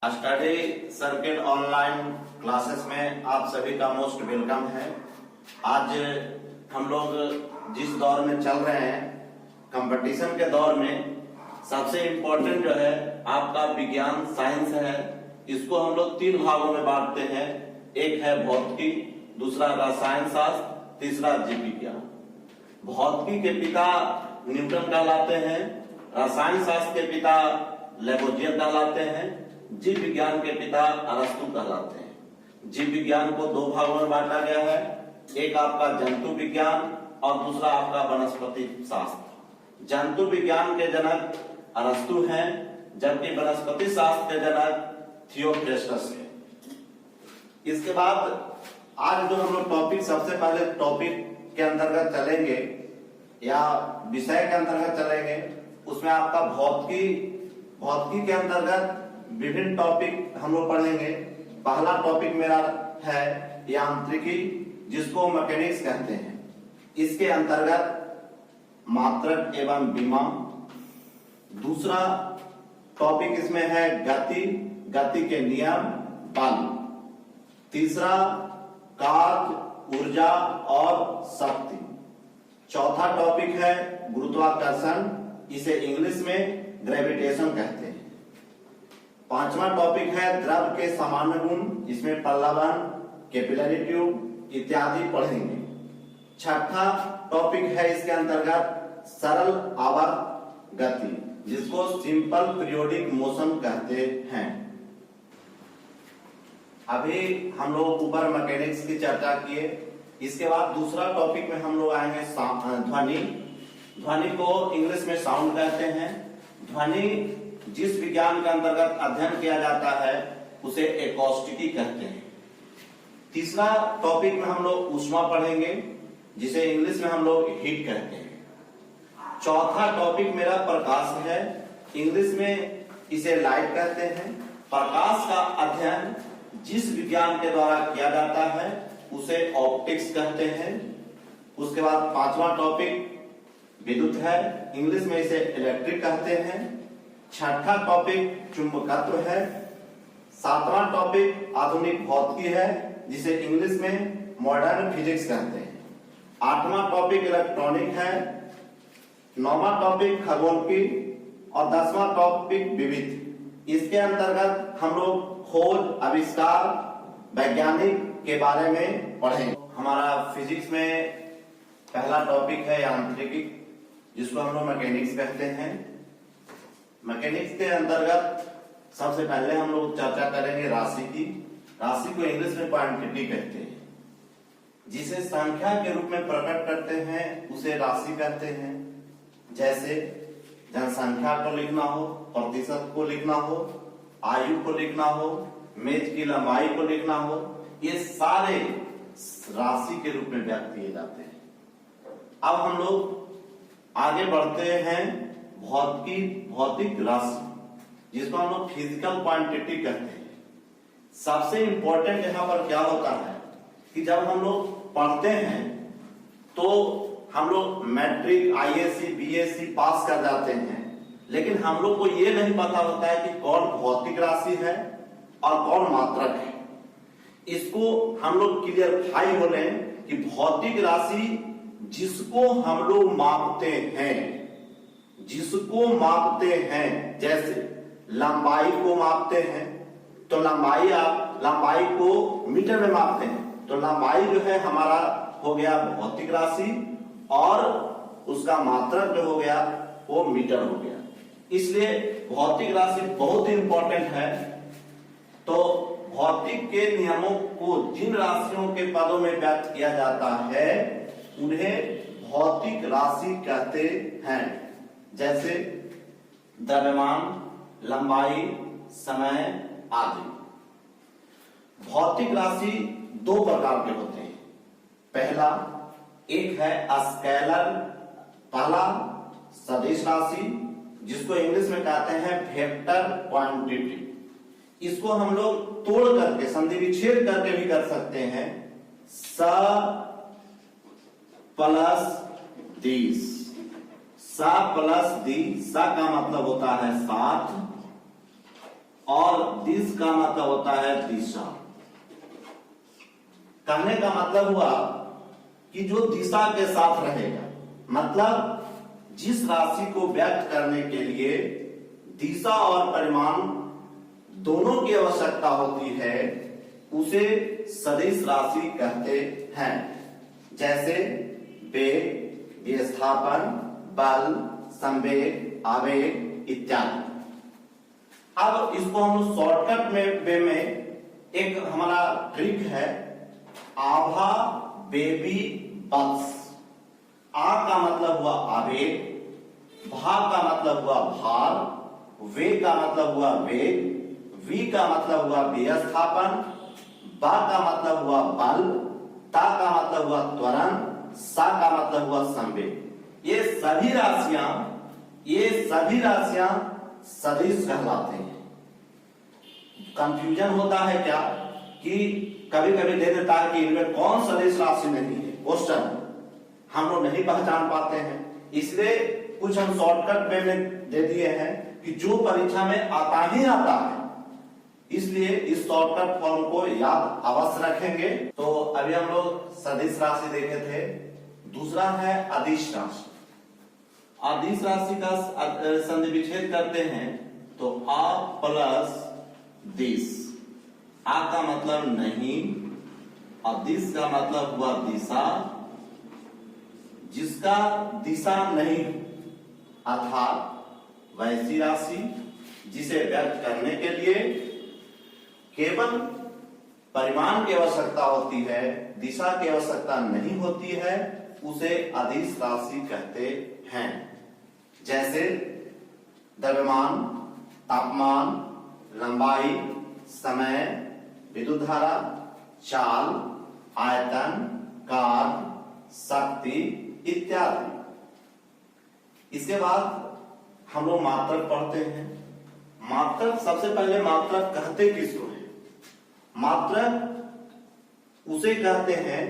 Study circuit online classes में आप सभी का मोस्ट वेलकम है। आज हम लोग जिस दौर में चल रहे हैं, कंपटीशन के दौर में, सबसे इम्पोर्टेंट जो है आपका विज्ञान साइंस है। इसको हम लोग तीन भागों में बांटते हैं। एक है भौतिकी, दूसरा रसायन शास्त्र, तीसरा जीव विज्ञान। भौतिकी के पिता न्यूटन कहलाते हैं, रसायन शास्त्र के पिता लेबोजियर कहलाते हैं, जीव विज्ञान के पिता अरस्तु कहलाते हैं। जीव विज्ञान को दो भागों में बांटा गया है, एक आपका जंतु विज्ञान और दूसरा आपका वनस्पति शास्त्र। जंतु विज्ञान के जनक अरस्तु हैं, जबकि वनस्पति शास्त्र के जनक थियोफ्रेस्टस हैं। इसके बाद आज जो हम लोग टॉपिक सबसे पहले टॉपिक के अंतर्गत चलेंगे या विषय के अंतर्गत चलेंगे, उसमें आपका भौतिकी के अंतर्गत विभिन्न टॉपिक हम लोग पढ़ेंगे। पहला टॉपिक मेरा है यांत्रिकी, जिसको मैकेनिक्स कहते हैं। इसके अंतर्गत मात्रक एवं विभव। दूसरा टॉपिक इसमें है गति के नियम, बल। तीसरा कार्य, ऊर्जा और शक्ति। चौथा टॉपिक है गुरुत्वाकर्षण, इसे इंग्लिश में ग्रेविटेशन कहते हैं। पांचवा टॉपिक है द्रव के सामान्य गुण, इसमें प्रलंबन, कैपिलरी ट्यूब इत्यादि पढ़ेंगे। छठा टॉपिक है इसके अंतर्गत सरल आवर्त गति, जिसको सिंपल पीरियोडिक मोशन कहते हैं। अभी हम लोग ऊपर मैकेनिक्स की चर्चा किए। इसके बाद दूसरा टॉपिक में हम लोग आएंगे ध्वनि। ध्वनि को इंग्लिश में साउंड कहते हैं। ध्वनि जिस विज्ञान के अंतर्गत अध्ययन किया जाता है उसे एकॉस्टिकी कहते हैं। तीसरा टॉपिक में हम लोग ऊष्मा पढ़ेंगे, जिसे इंग्लिश में हम लोग हीट कहते हैं। चौथा टॉपिक मेरा प्रकाश है, इंग्लिश में इसे लाइट कहते हैं। प्रकाश का अध्ययन जिस विज्ञान के द्वारा किया जाता है उसे ऑप्टिक्स कहते हैं। उसके बाद पांचवा टॉपिक विद्युत है, इंग्लिश में इसे इलेक्ट्रिक कहते हैं। छठा टॉपिक चुंबकत्व है। सातवां टॉपिक आधुनिक भौतिकी है, जिसे इंग्लिश में मॉडर्न फिजिक्स कहते हैं। आठवां टॉपिक इलेक्ट्रॉनिक है। नौवां टॉपिक खगोलकी और 10वां टॉपिक विविध। इसके अंतर्गत हम लोग खोज, आविष्कार, वैज्ञानिक के बारे में पढ़ेंगे। हमारा फिजिक्स में पहला टॉपिक है यांत्रिकी, जिसको हम लोग मैकेनिक्स कहते हैं। मैकेनिक्स के अंतर्गत सबसे पहले हम लोग चर्चा करेंगे राशि की। राशि को इंग्लिश में क्वांटिटी कहते हैं। जिसे संख्या के रूप में प्रकट करते हैं उसे राशि कहते हैं। जैसे जनसंख्या को लिखना हो, प्रतिशत को लिखना हो, आयु को लिखना हो, मेज की लंबाई को लिखना हो, ये सारे राशि के रूप में व्यक्त किए जाते हैं। अब हम लोग आगे बढ़ते हैं भौतिक राशि, जिसको हम लोग फिजिकल क्वांटिटी कहते हैं। सबसे इंपॉर्टेंट यहाँ पर क्या होता है कि जब हम लोग पढ़ते हैं तो हम लोग मैट्रिक, आईएससी, बीएससी पास कर जाते हैं, लेकिन हम लोग को ये नहीं पता होता है कि कौन भौतिक राशि है और कौन मात्रक है। इसको हम लोग क्लियरफाई हो लें कि भौतिक राशि जिसको हम लोग मापते हैं, जैसे लंबाई को मापते हैं तो लंबाई को मीटर में मापते हैं, तो लंबाई जो है हमारा हो गया भौतिक राशि और उसका मात्रक जो हो गया वो मीटर हो गया। इसलिए भौतिक राशि बहुत ही इंपॉर्टेंट है। तो भौतिक के नियमों को जिन राशियों के पदों में व्यक्त किया जाता है उन्हें भौतिक राशि कहते हैं। जैसे द्रव्यमान, लंबाई, समय आदि। भौतिक राशि दो प्रकार के होते हैं। पहला एक है स्केलर, पहला सदिश राशि, जिसको इंग्लिश में कहते हैं वेक्टर क्वांटिटी। इसको हम लोग तोड़ करके, संधि विच्छेद करके भी कर सकते हैं। स प्लस दिस, सा प्लस दी। सा का मतलब होता है 7 और दिस का मतलब होता है दिशा। कहने का मतलब हुआ कि जो दिशा के साथ रहेगा, मतलब जिस राशि को व्यक्त करने के लिए दिशा और परिमाण दोनों की आवश्यकता होती है उसे सदिश राशि कहते हैं। जैसे वेग, विस्थापन, बल, संवेग, आवेग इत्यादि। अब इसको हम शॉर्टकट वे में एक हमारा ट्रिक है, आभा बेबी बक्स। आ का मतलब हुआ आवेग, भा का मतलब हुआ भार, वे का मतलब हुआ वेग, वी का मतलब हुआ विस्थापन, बा का मतलब हुआ बल, ता का मतलब हुआ त्वरण, सा का मतलब हुआ संवेग। ये सभी राशियां सदिश कहलाते हैं। कंफ्यूजन होता है क्या कि कभी कभी दे देता है कि इनमें कौन सदिश राशि नहीं है, क्वेश्चन हम लोग नहीं पहचान पाते हैं, इसलिए कुछ हम शॉर्टकट वे में दे दिए हैं कि जो परीक्षा में आता ही आता है, इसलिए इस शॉर्टकट फॉर्म को याद अवश्य रखेंगे। तो अभी हम लोग सदिश राशि देखे थे। दूसरा है अदिश राशि। अदिश राशि का संधि विच्छेद करते हैं तो आ प्लस दिस। आ का मतलब नहीं और दिस का मतलब हुआ दिशा, जिसका दिशा नहीं अर्थात वैसी राशि जिसे व्यक्त करने के लिए केवल परिमाण की आवश्यकता होती है, दिशा की आवश्यकता नहीं होती है, उसे अदिश राशि कहते हैं। जैसे द्रव्यमान, तापमान, लंबाई, समय, विद्युत धारा, चाल, आयतन, कार्य, शक्ति इत्यादि। इसके बाद हम लोग मात्रक पढ़ते हैं। मात्रक, सबसे पहले मात्रक कहते किसको है? मात्रक उसे कहते हैं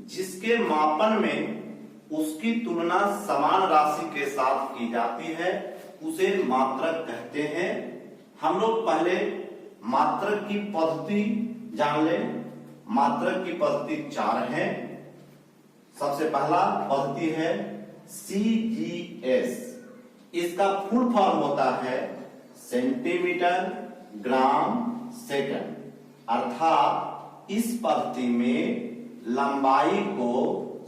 जिसके मापन में उसकी तुलना समान राशि के साथ की जाती है, उसे मात्रक कहते हैं। हम लोग पहले मात्रक की पद्धति जान लें। मात्रक की पद्धति 4 है। सबसे पहला पद्धति है CGS। इसका फुल फॉर्म होता है सेंटीमीटर ग्राम सेकंड। अर्थात इस पद्धति में लंबाई को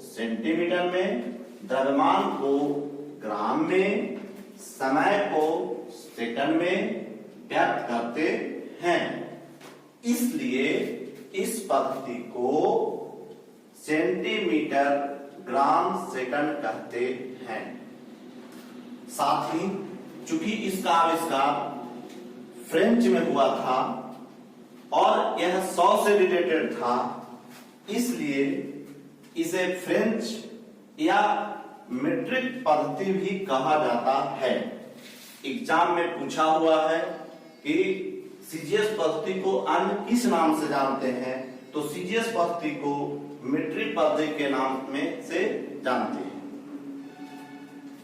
सेंटीमीटर में, द्रव्यमान को ग्राम में, समय को सेकंड में व्यक्त करते हैं। इसलिए इस पद्धति को सेंटीमीटर ग्राम सेकंड कहते हैं। साथ ही चूंकि इसका आविष्कार फ्रेंच में हुआ था और यह 100 से रिलेटेड था, इसलिए इसे फ्रेंच या मीट्रिक पद्धति भी कहा जाता है। एग्जाम में पूछा हुआ है कि सीजीएस पद्धति को अन्य किस नाम से जानते हैं, तो सीजीएस पद्धति को मीट्रिक पद्धति के नाम में से जानते हैं।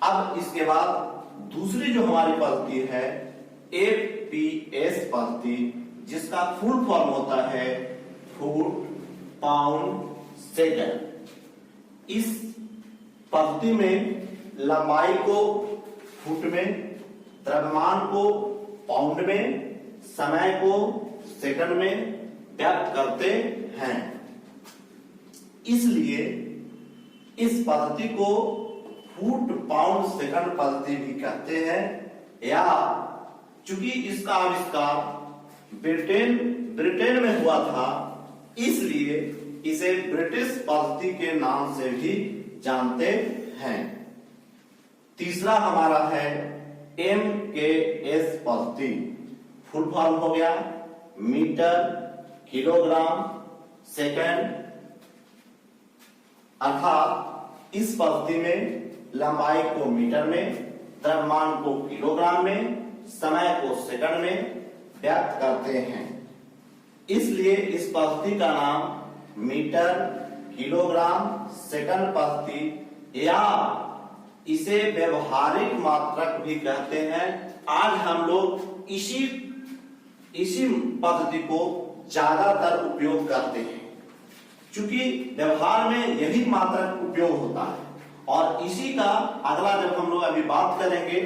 अब इसके बाद दूसरी जो हमारी पद्धति है एपीएस पद्धति, जिसका फुल फॉर्म होता है फुट पाउंड सेकंड। इस पद्धति में लंबाई को फुट में, द्रव्यमान को पाउंड में, समय को सेकंड में व्यक्त करते हैं। इसलिए इस पद्धति को फुट पाउंड सेकंड पद्धति भी कहते हैं। या चूंकि इसका आविष्कार ब्रिटेन में हुआ था, इसलिए इसे ब्रिटिश पद्धति के नाम से भी जानते हैं। तीसरा हमारा है MKS पद्धति। फुल फॉर्म हो गया मीटर किलोग्राम सेकंड। अर्थात इस पद्धति में लंबाई को मीटर में, द्रव्यमान को किलोग्राम में, समय को सेकंड में व्यक्त करते हैं। इसलिए इस पद्धति का नाम मीटर किलोग्राम सेकंड पद्धति या इसे व्यवहारिक मात्रक भी कहते हैं। आज हम लोग इसी इसी पद्धति को ज्यादातर उपयोग करते हैं, क्योंकि व्यवहार में यही मात्रक उपयोग होता है। और इसी का अगला जब हम लोग अभी बात करेंगे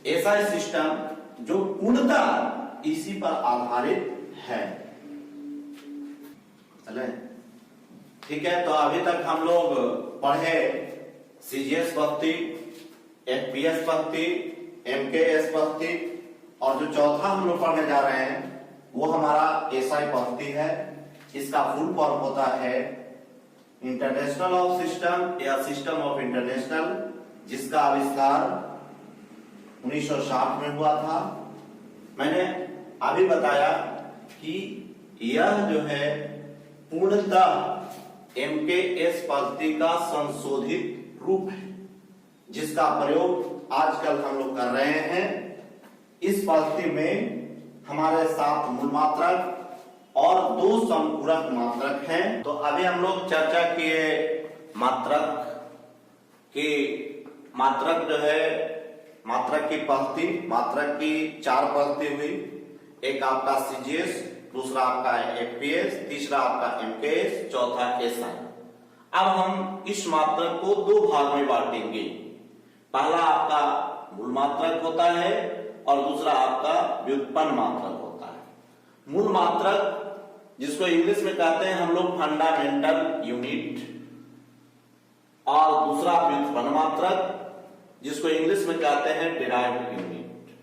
ऐसा सिस्टम जो पूर्णतः इसी पर आधारित है। चले ठीक है, तो अभी तक हम लोग पढ़े सीजीएस पद्धति, एफपीएस पद्धति, एमकेएस पद्धति, और जो चौथा हम लोग पढ़ने जा रहे हैं वो हमारा एसआई पद्धति है। इसका फुल फॉर्म होता है इंटरनेशनल ऑफ सिस्टम या सिस्टम ऑफ इंटरनेशनल, जिसका आविष्कार 1960 में हुआ था। मैंने अभी बताया कि यह जो है पूर्णतः एमकेएस पद्धति का संशोधित रूप है, जिसका प्रयोग आजकल हम लोग कर रहे हैं। इस पद्धति में हमारे 7 मूल मात्रक और 2 संपूरक मात्रक हैं। तो अभी हम लोग चर्चा किए मात्रक जो है मात्रक की पद्धति, मात्रक की 4 पद्धति हुई। एक आपका सीजीएस, दूसरा आपका एफपीएस, तीसरा आपका एमकेएस, चौथा एसआई। अब हम इस मात्रक को 2 भाग में बांटेंगे। पहला आपका मूल मात्रक होता है और दूसरा आपका व्युत्पन्न मात्रक होता है। मूल मात्रक जिसको इंग्लिश में कहते हैं हम लोग फंडामेंटल यूनिट, और दूसरा व्युत्पन्न मात्रक जिसको इंग्लिश में कहते हैं डिराइव्ड यूनिट।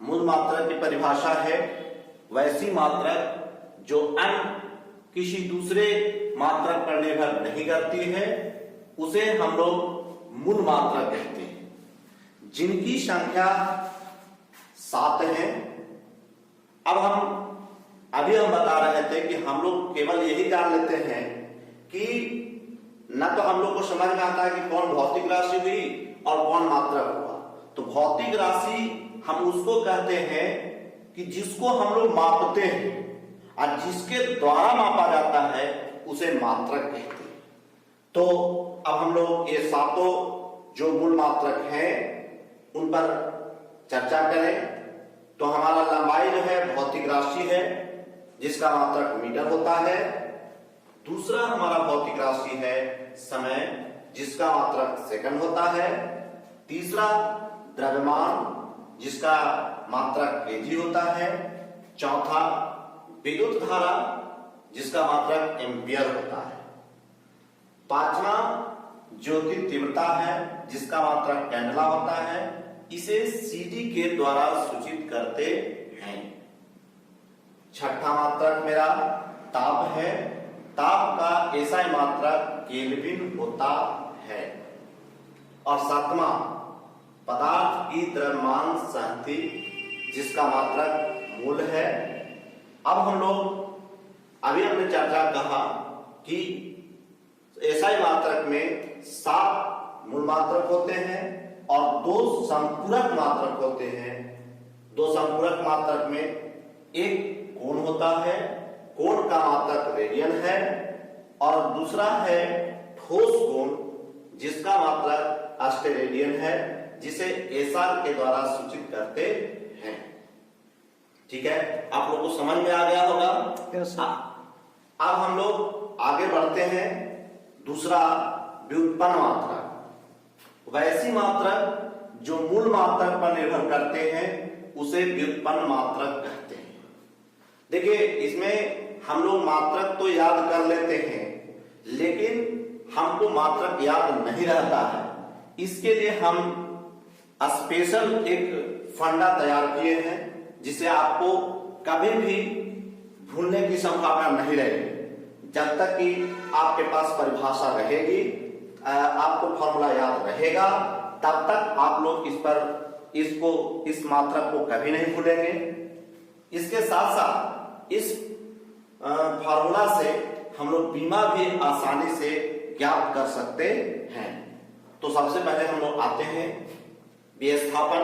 मूल मात्रक की परिभाषा है वैसी मात्रक जो अन्य किसी दूसरे मात्रक पर निर्भर नहीं करती है, उसे हम लोग मूल मात्रक कहते हैं, जिनकी संख्या 7 है। अब अभी हम बता रहे थे कि हम लोग केवल यही जान लेते हैं कि न तो हम लोग को समझ में आता है कि कौन भौतिक राशि हुई और कौन मात्रक हुआ। तो भौतिक राशि हम उसको कहते हैं कि जिसको हम लोग मापते हैं और जिसके द्वारा मापा जाता है उसे मात्रक कहते हैं। तो अब हम लोग ये 7 जो मूल मात्रक हैं उन पर चर्चा करें। तो हमारा लंबाई जो है भौतिक राशि है, जिसका मात्रक मीटर होता है। दूसरा हमारा भौतिक राशि है समय, जिसका मात्रक सेकंड होता है। तीसरा द्रव्यमान, जिसका मात्रक केजी होता है। चौथा विद्युत धारा, जिसका मात्रक एम्पियर होता है। पांचवा ज्योति तीव्रता है, जिसका मात्रक कैंडला होता है। इसे सीडी के द्वारा सूचित करते हैं। छठा मात्रक मेरा ताप है। ताप का एसआई मात्रक केल्विन होता है। और 7वां पदार्थ की द्रव्यमान शक्ति, जिसका मात्रक मूल है। अब हम लोग अभी हमने चर्चा कहा कि एसआई मात्रक में 7 मूल मात्रक होते हैं और 2 संपूरक मात्रक होते हैं। 2 संपूरक मात्रक में एक कोण होता है, कोण का मात्रक रेडियन है, और दूसरा है ठोस कोण, जिसका मात्रक अस्टेरेडियन है, जिसे एसआर के द्वारा सूचित करते हैं। ठीक है, आप लोगों को समझ में आ गया होगा। अब हम लोग आगे बढ़ते हैं। दूसरा व्युत्पन्न मात्रक, वैसी मात्रक जो मूल मात्रक पर निर्भर करते हैं उसे व्युत्पन्न मात्रक कहते हैं। देखिए, इसमें हम लोग मात्रक तो याद कर लेते हैं, लेकिन हमको मात्रक याद नहीं रहता है। इसके लिए हम स्पेशल एक फंडा तैयार किए हैं, जिसे आपको कभी भी भूलने की संभावना नहीं रहेगी। जब तक कि आपके पास परिभाषा रहेगी, आपको फॉर्मूला याद रहेगा, तब तक आप लोग इस मात्रक को कभी नहीं भूलेंगे। इसके साथ साथ इस फॉर्मूला से हम लोग बीमा भी आसानी से ज्ञात कर सकते हैं। तो सबसे पहले हम लोग आते हैं विस्थापन।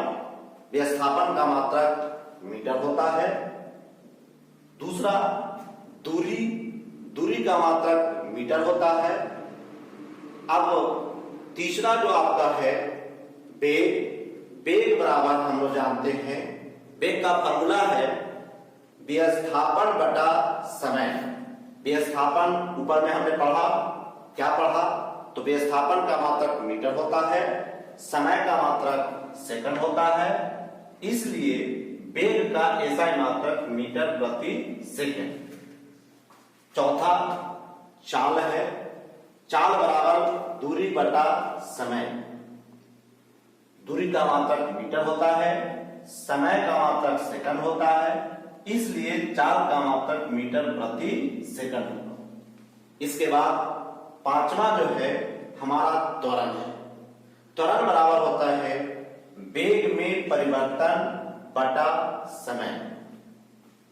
विस्थापन का मात्रक मीटर होता है। दूसरा दूरी का मात्रक मीटर होता है। अब तीसरा जो आपका है वेग बराबर हम लोग जानते हैं, वेग का फॉर्मूला है विस्थापन बटा समय। विस्थापन ऊपर में हमने पढ़ा, क्या पढ़ा? तो विस्थापन का मात्रक मीटर होता है, समय का मात्रक सेकंड होता है, इसलिए वेग का एसआई मात्रक मीटर प्रति सेकंड। चौथा चाल है, चाल बराबर दूरी बटा समय। दूरी का मात्रक मीटर होता है, समय का मात्रक सेकंड होता है, इसलिए चाल का मात्रक मीटर प्रति सेकंड होगा। इसके बाद पांचवा जो है हमारा त्वरण है। त्वरण बराबर होता है वेग में परिवर्तन बटा समय।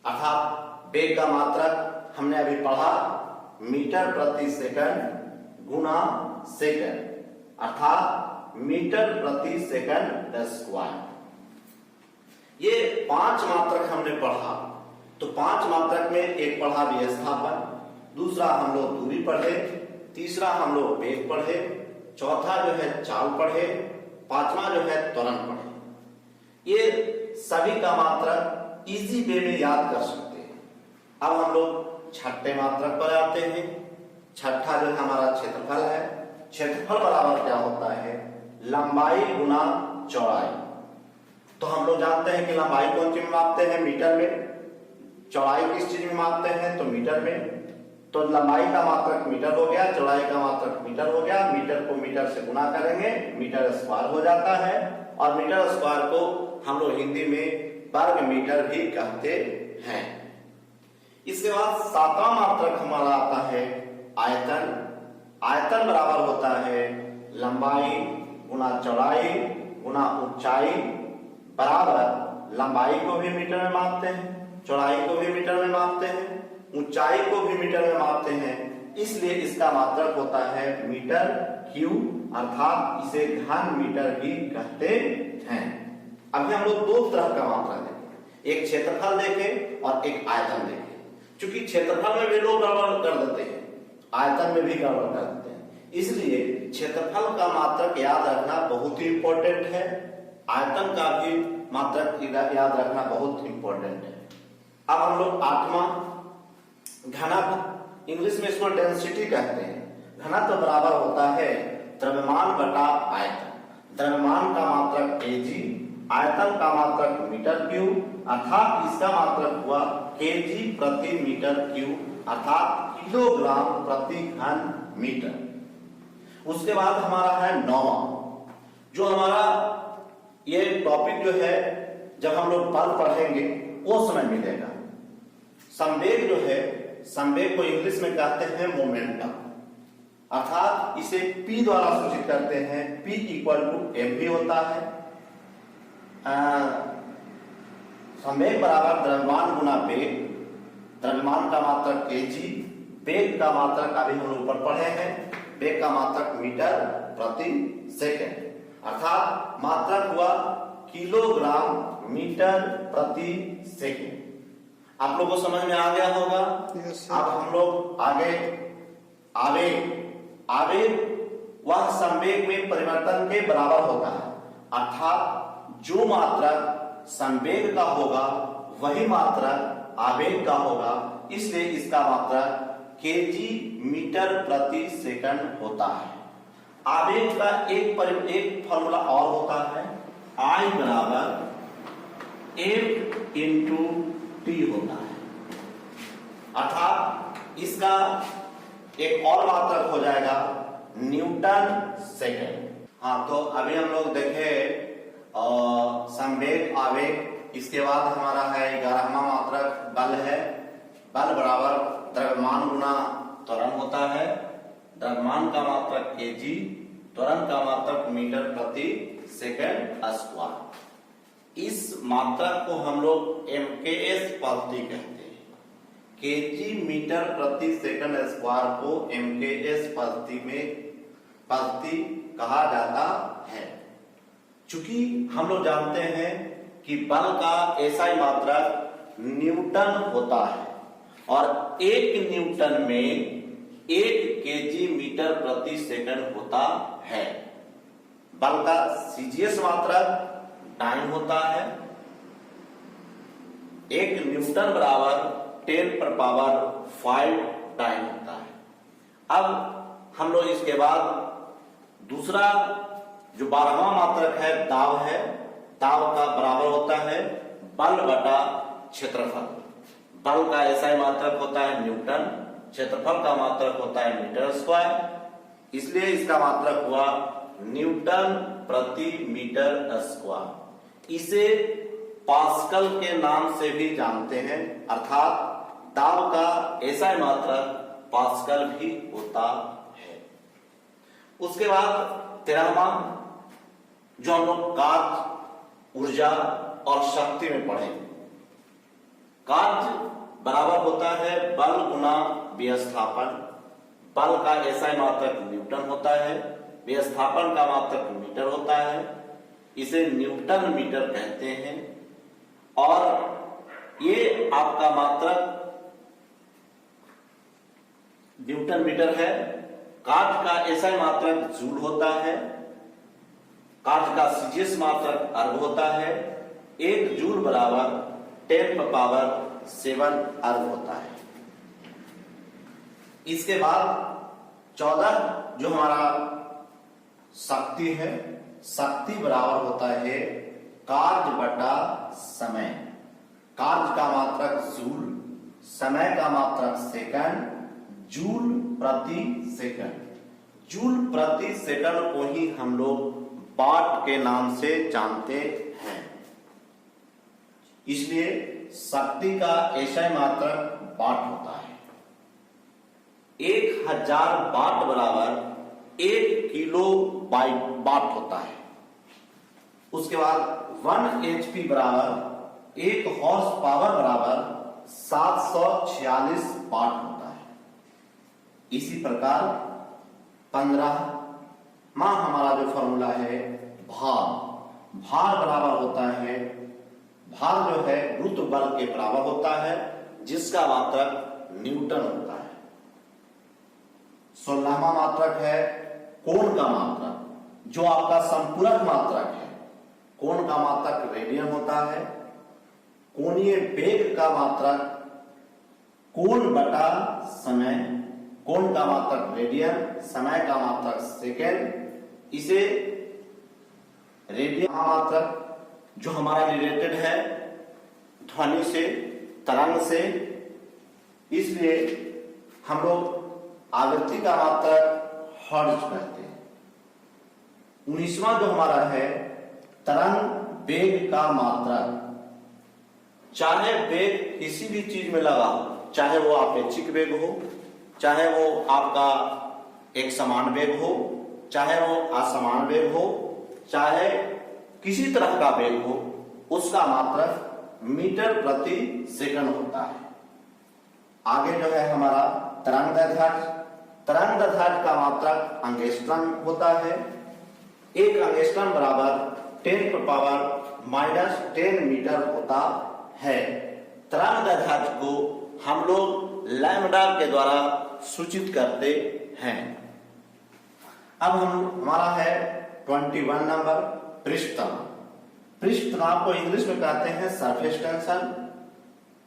अर्थात वेग का मात्रक हमने अभी पढ़ा मीटर प्रति सेकंड गुना सेकंड, अर्थात मीटर प्रति सेकंड स्क्वायर। ये 5 मात्रक हमने पढ़ा। तो 5 मात्रक में एक पढ़ा विस्थापन, दूसरा हम लोग दूरी पढ़े, तीसरा हम लोग वेग पढ़े, चौथा जो है चाल पढ़े, पांचवा जो है त्वरण पढ़े। ये सभी का मात्रक इजी वे में याद कर सकते हैं। अब हम लोग छठे मात्रक पर आते हैं। छठा जो है हमारा क्षेत्रफल है। क्षेत्रफल बराबर क्या होता है? लंबाई गुना चौड़ाई। तो हम लोग जानते हैं कि लंबाई कौन चीज में मापते हैं? मीटर में। चौड़ाई किस चीज में मापते हैं? तो मीटर में। तो लंबाई का मात्रक मीटर हो गया, चौड़ाई का मात्रक मीटर हो गया। मीटर को मीटर से गुना करेंगे, मीटर स्क्वायर हो जाता है, और मीटर स्क्वायर को हम लोग हिंदी में वर्ग मीटर भी कहते हैं। इसके बाद सातवां मात्रक हमारा आता है आयतन। आयतन बराबर होता है लंबाई गुना चौड़ाई गुना ऊंचाई बराबर लंबाई को भी मीटर में मापते हैं, चौड़ाई को भी मीटर में मापते हैं, ऊंचाई को भी मीटर में मापते हैं, इसलिए इसका मात्रक होता है मीटर क्यूब, अर्थात इसे घन मीटर भी कहते हैं। अभी हम लोग दो तरह का मात्रक देखें, एक क्षेत्रफल देखें और एक आयतन देखें। क्योंकि क्षेत्रफल में भी लोग गड़बड़ कर देते हैं, आयतन में भी गड़बड़ कर देते हैं, इसलिए क्षेत्रफल का मात्रक याद रखना बहुत ही इंपॉर्टेंट है, आयतन का भी मात्रक याद रखना बहुत इंपॉर्टेंट है। अब हम लोग आठवां घनत्व, इंग्लिश में इसको डेंसिटी कहते हैं। घनत्व बराबर होता है द्रव्यमान बटा आयतन। द्रव्यमान का मात्रक केजी, आयतन का मात्रक मीटर क्यूब, अर्थात इसका मात्रक हुआ केजी प्रति मीटर क्यूब, अर्थात किलोग्राम प्रति घन मीटर। उसके बाद हमारा है नौवां, जो हमारा ये टॉपिक जो है जब हम लोग बल पढ़ेंगे वो समय मिलेगा। संवेग जो है, संवेग को इंग्लिश में कहते हैं मोमेंटम, अर्थात इसे P द्वारा सूचित करते हैं। P इक्वल टू mv होता है। संवेग बराबर द्रव्यमान गुना वेग। द्रव्यमान का मात्रक केजी, वेग का मात्रक अभी हम ऊपर पढ़े हैं, वेग का मात्रक मीटर प्रति सेकंड, अर्थात मात्रक हुआ किलोग्राम मीटर प्रति सेकंड। आप लोगों को समझ में आ गया होगा। अब हम लोग आगे आवेग। आवेग वह संवेग में परिवर्तन के बराबर होता है, अर्थात जो मात्रक संवेग का होगा वही मात्रक आवेग का होगा, इसलिए इसका मात्रक केजी मीटर प्रति सेकंड होता है। आवेग का एक फॉर्मूला और होता है, I बराबर F इंटू टी होता है, अर्थात इसका एक और मात्रक हो जाएगा न्यूटन सेकंड। हाँ, तो अभी हम लोग देखे संवेग आवेग। इसके बाद हमारा है 11वां मात्रक बल है। बल बराबर द्रव्यमान गुना त्वरण होता है। द्रव्यमान का मात्रक केजी, त्वरण का मात्रक मीटर प्रति सेकंड स्क्वायर। इस मात्रक को हम लोग एमकेएस पद्धति कहते हैं। केजी मीटर प्रति सेकंड स्क्वायर को एमकेएस पद्धति कहा जाता है। चूंकि हम लोग जानते हैं कि बल का एसआई मात्रक न्यूटन होता है और 1 न्यूटन में 1 केजी मीटर प्रति सेकंड होता है। बल का सीजीएस मात्रक टाइम होता है। 1 न्यूटन बराबर 10 पर पावर 5 टाइम होता है। अब हम लोग इसके बाद दूसरा जो 12वां मात्रक है दाब है, दाब का बराबर होता है बल बटा क्षेत्रफल। बल का एसआई मात्रक होता है न्यूटन, क्षेत्रफल का मात्रक होता है मीटर स्क्वायर, इसलिए इसका मात्रक हुआ न्यूटन प्रति मीटर स्क्वायर। इसे पास्कल के नाम से भी जानते हैं, अर्थात दाब का एसआई मात्रक पास्कल भी होता है। उसके बाद 13वां जो हम लोग कार्य, ऊर्जा और शक्ति में पढ़े, कार्य बराबर होता है बल गुना विस्थापन। बल का एसआई मात्रक न्यूटन होता है, विस्थापन का मात्रक मीटर होता है, इसे न्यूटन मीटर कहते हैं। और ये आपका मात्रक न्यूटन मीटर है। कार्य का एसआई मात्रक जूल होता है, कार्य का सीजीएस मात्रक अर्ग होता है। 1 जूल बराबर 10 पर पावर 7 अर्ग होता है। इसके बाद 14 जो हमारा शक्ति है, शक्ति बराबर होता है कार्य बटा समय। कार्य का मात्रक जूल, समय का मात्रक सेकंड, जूल प्रति सेकंड। जूल प्रति सेकंड को ही हम लोग वाट के नाम से जानते हैं। इसलिए शक्ति का एसआई मात्रक वाट होता है। 1000 वाट बराबर 1 किलो वाट होता है। उसके बाद 1 HP बराबर 1 हॉर्स पावर बराबर 746 वाट होता है। इसी प्रकार 15वां हमारा जो फॉर्मूला है भार, भार बराबर होता है, भार जो है गुरुत्व बल के बराबर होता है, जिसका मात्रक न्यूटन होता है। 16वां मात्रक है कोण का मात्रक, जो आपका संपूरक मात्रक है। कोण का मात्रक रेडियन होता है। कोणीय वेग का मात्रक कोण बटा समय, कोण का मात्रक रेडियन, समय का मात्रक सेकेंड। इसे रेडियन मात्रक जो हमारा रिलेटेड है ध्वनि से, तरंग से, इसलिए हम लोग आवृत्ति का मात्रक हर्ट्ज कहते हैं। 19वां जो हमारा है तरंग वेग का मात्रक। चाहे वेग किसी भी चीज में लगा हो, चाहे वो अपेक्षिक वेग हो, चाहे वो आपका एक समान वेग हो, चाहे वो असमान वेग हो, चाहे किसी तरह का वेग हो, उसका मात्रक मीटर प्रति सेकंड होता है। आगे जो है हमारा तरंग दैर्घ्य। तरंग दैर्घ्य का मात्रक एंगस्ट्रम होता है। 1 एंगस्ट्रम बराबर 10 पर पावर -10 मीटर होता है। तरंग दैर्घ्य को हम लोग लैम्डा के द्वारा सूचित करते हैं। अब हमारा है 21 नंबर पृष्ठ तनाव। पृष्ठ तनाव को इंग्लिश में कहते हैं सरफेस टेंशन।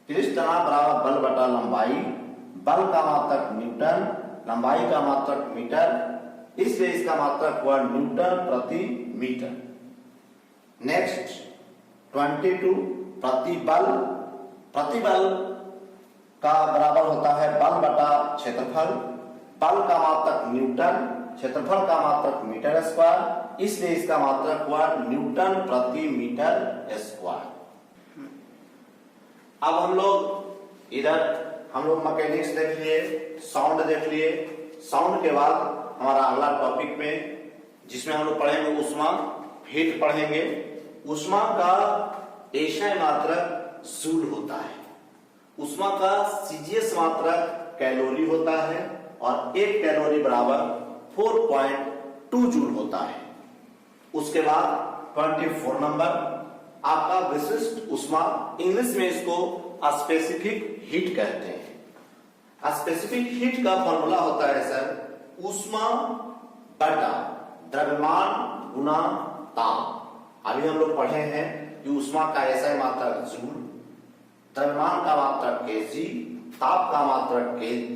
पृष्ठ तनाव बराबर बल बटा लंबाई। बल का मात्रक न्यूटन, लंबाई का मात्रक मीटर, इसलिए इसका मात्रक हुआ न्यूटन प्रति मीटर। नेक्स्ट 22 प्रतिबल। प्रतिबल का बराबर होता है बल बटा क्षेत्रफल। बल का मात्रक न्यूटन, क्षेत्रफल का मात्रक मीटर स्क्वायर, इसलिए इसका मात्रक हुआ न्यूटन प्रति मीटर स्क्वायर। अब हम लोग मैकेनिक्स देख लिए, साउंड देख लिए। साउंड के बाद हमारा अगला टॉपिक में जिसमें हम लोग पढ़ेंगे ऊष्मा, हीट पढ़ेंगे। ऊष्मा का एसआई मात्रक जूल होता है। ऊष्मा का सीजीएस मात्रक कैलोरी होता है और 1 कैलोरी बराबर 4.2 जूल होता है। उसके बाद 24 नंबर आपका विशिष्ट ऊष्मा, इंग्लिश में इसको स्पेसिफिक हीट कहते हैं। स्पेसिफिक हीट का फॉर्मूला होता है सर ऊष्मा बटा द्रव्यमान गुना ताप। अभी हम लोग पढ़े हैं कि ऊष्मा का एसआई मात्रक जूल, द्रव्यमान का मात्रक केजी, ताप का मात्रक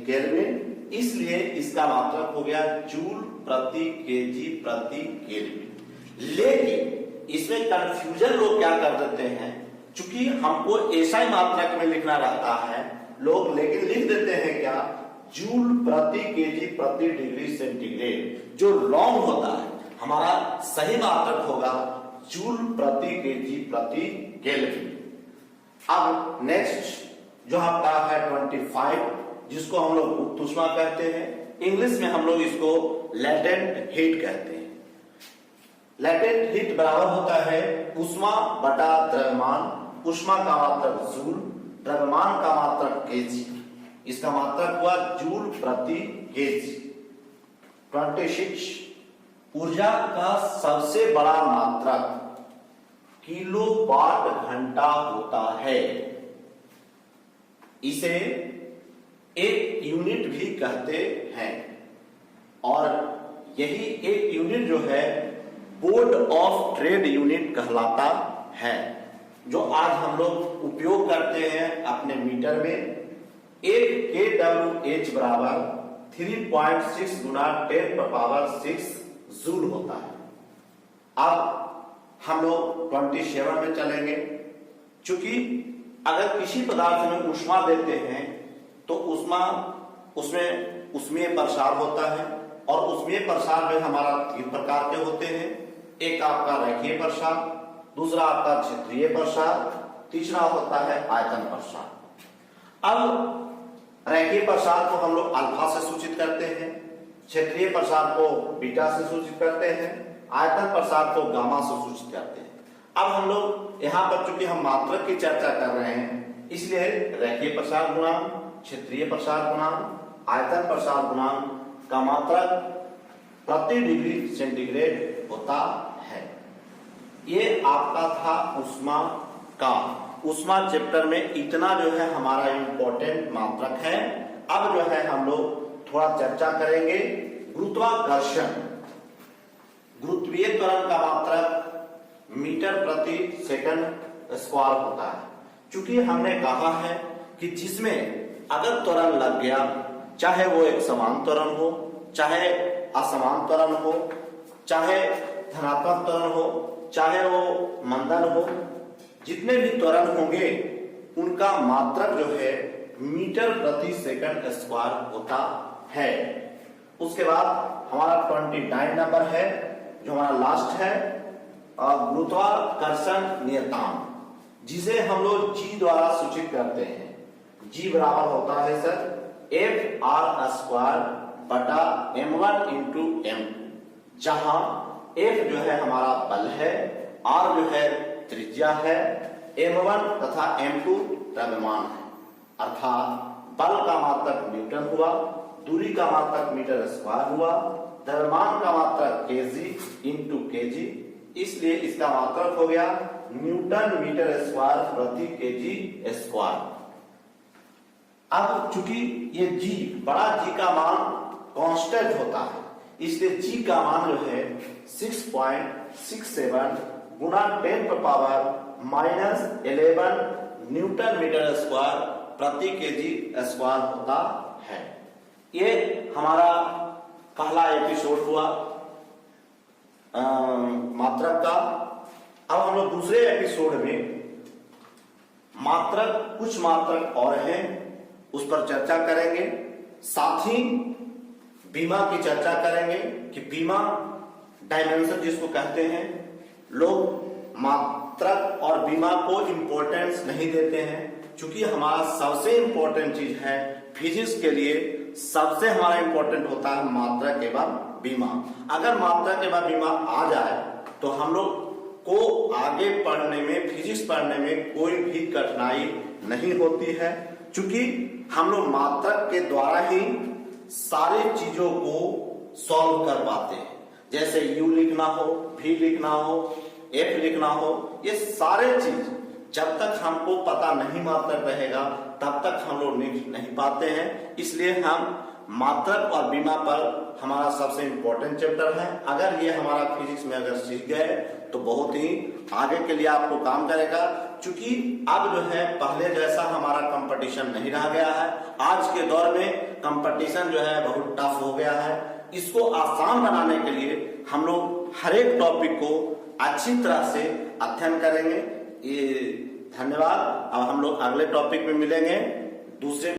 केल्विन, इसलिए इसका मात्रक हो गया जूल प्रति केजी प्रति केल्विन। लेकिन इसमें कंफ्यूजन लोग क्या कर देते हैं, चूंकि हमको ऐसा ही मात्रक में लिखना रहता है लोग, लेकिन लिख देते हैं क्या, जूल प्रति केजी प्रति डिग्री सेंटीग्रेड। जो रॉन्ग होता है, हमारा सही मात्रक होगा जूल प्रति केजी प्रति केल्विन। अब नेक्स्ट जो आपका है 25, जिसको हम लोग गुप्त ऊष्मा कहते हैं, इंग्लिश में हम लोग इसको लेटेंट हीट कहते हैं। लेटेंट हीट बराबर होता है ऊष्मा बटा द्रव्यमान, ऊष्मा का मात्रक जूल, द्रव्यमान का मात्रक केजी, इसका मात्रक हुआ जूल प्रति केजी। 26, ऊर्जा का सबसे बड़ा मात्रक किलोवाट घंटा होता है, इसे एक यूनिट भी कहते हैं, और यही एक यूनिट जो है बोर्ड ऑफ ट्रेड यूनिट कहलाता है, जो आज हम लोग उपयोग करते हैं अपने मीटर में। एक kWh बराबर 3.6 गुना 10⁻⁶ जूल होता है। अब हम लोग 27 में चलेंगे। चूंकि अगर किसी पदार्थ में ऊष्मा देते हैं तो उसमें उष्मीय प्रसार होता है, और उष्मीय प्रसार में हमारा 3 प्रकार के होते हैं। एक आपका रेखीय प्रसार, दूसरा आपका क्षेत्रीय प्रसार, तीसरा होता है आयतन प्रसार। अब रेखीय प्रसार को हम लोग अल्फा से सूचित करते हैं, क्षेत्रीय प्रसार को बीटा से सूचित करते हैं, आयतन प्रसार को गामा से सूचित करते हैं। अब हम लोग यहाँ पर चूंकि हम मात्रक की चर्चा कर रहे हैं, इसलिए रेखीय प्रसार गुणांक, क्षेत्रीय प्रसार गुणांक, आयतन प्रसार गुणांक का मात्रक प्रति डिग्री सेंटीग्रेड होता है। ये आपका था ऊष्मा का। ऊष्मा चैप्टर में इतना जो है हमारा इंपॉर्टेंट मात्रक है। अब जो है हम लोग थोड़ा चर्चा करेंगे गुरुत्वाकर्षण। गुरुत्वीय त्वरण का मात्रक मीटर प्रति सेकंड स्क्वायर होता है। चूंकि हमने कहा है कि जिसमें अगर त्वरण लग गया, चाहे वो एक समान त्वरण हो, चाहे असमान त्वरण हो, चाहे धनात्मक त्वरण हो, चाहे वो मंदन हो, जितने भी त्वरण होंगे उनका मात्रक जो है मीटर प्रति सेकंड स्क्वायर होता है। उसके बाद हमारा 29 नंबर है जो हमारा लास्ट है, गुरुत्वाकर्षण नियतांक, जिसे हम लोग जी द्वारा सूचित करते हैं। जी बराबर होता है सर F/r² बटा m1 इंटू m2, जहां F जो है हमारा बल है, R जो है त्रिज्या है, m1 तथा m2 द्रव्यमान है। अर्थात बल का मात्रक न्यूटन हुआ, दूरी का मात्रक मीटर स्क्वायर हुआ, द्रव्यमान का मात्रक केजी इंटू केजी, इसलिए इसका मात्रक हो गया न्यूटन मीटर स्क्वायर प्रति केजी स्क्वायर। अब चूंकि ये जी, बड़ा जी का मान कांस्टेंट होता है, इसलिए जी का मान जो है 6.67 गुना 10⁻⁻11 न्यूटन मीटर स्क्वायर प्रति केजी स्क्वायर होता है। ये हमारा पहला एपिसोड हुआ मात्रक का। अब हम लोग दूसरे एपिसोड में मात्रक, कुछ मात्रक और हैं, उस पर चर्चा करेंगे। साथ ही बीमा की चर्चा करेंगे कि बीमा डायमेंशन जिसको कहते हैं, लोग मात्रक और बीमा को इंपॉर्टेंस नहीं देते हैं। चूंकि हमारा सबसे इंपॉर्टेंट चीज है फिजिक्स के लिए, सबसे हमारा इंपॉर्टेंट होता है मात्रक एवं बीमा। अगर मात्रक एवं बीमा आ जाए तो हम लोग को आगे पढ़ने में, फिजिक्स पढ़ने में कोई भी कठिनाई नहीं होती है, क्योंकि हम लोग मात्रक के द्वारा ही सारी चीजों को सॉल्व कर पाते हैं। जैसे u लिखना हो, v लिखना हो, f लिखना हो, ये सारे चीज जब तक हमको पता नहीं मात्रक रहेगा तब तक हम लोग लिख नहीं पाते हैं। इसलिए हम मात्रक और बीमा पर हमारा सबसे इंपॉर्टेंट चैप्टर है। अगर ये हमारा फिजिक्स में अगर सीख गए तो बहुत ही आगे के लिए आपको काम करेगा। चूंकि अब जो है पहले जैसा हमारा कंपटीशन नहीं रह गया है। आज के दौर में कंपटीशन जो है बहुत टफ हो गया है। इसको आसान बनाने के लिए हम लोग हर एक टॉपिक को अच्छी तरह से अध्ययन करेंगे। ये धन्यवाद। अब हम लोग अगले टॉपिक में मिलेंगे दूसरे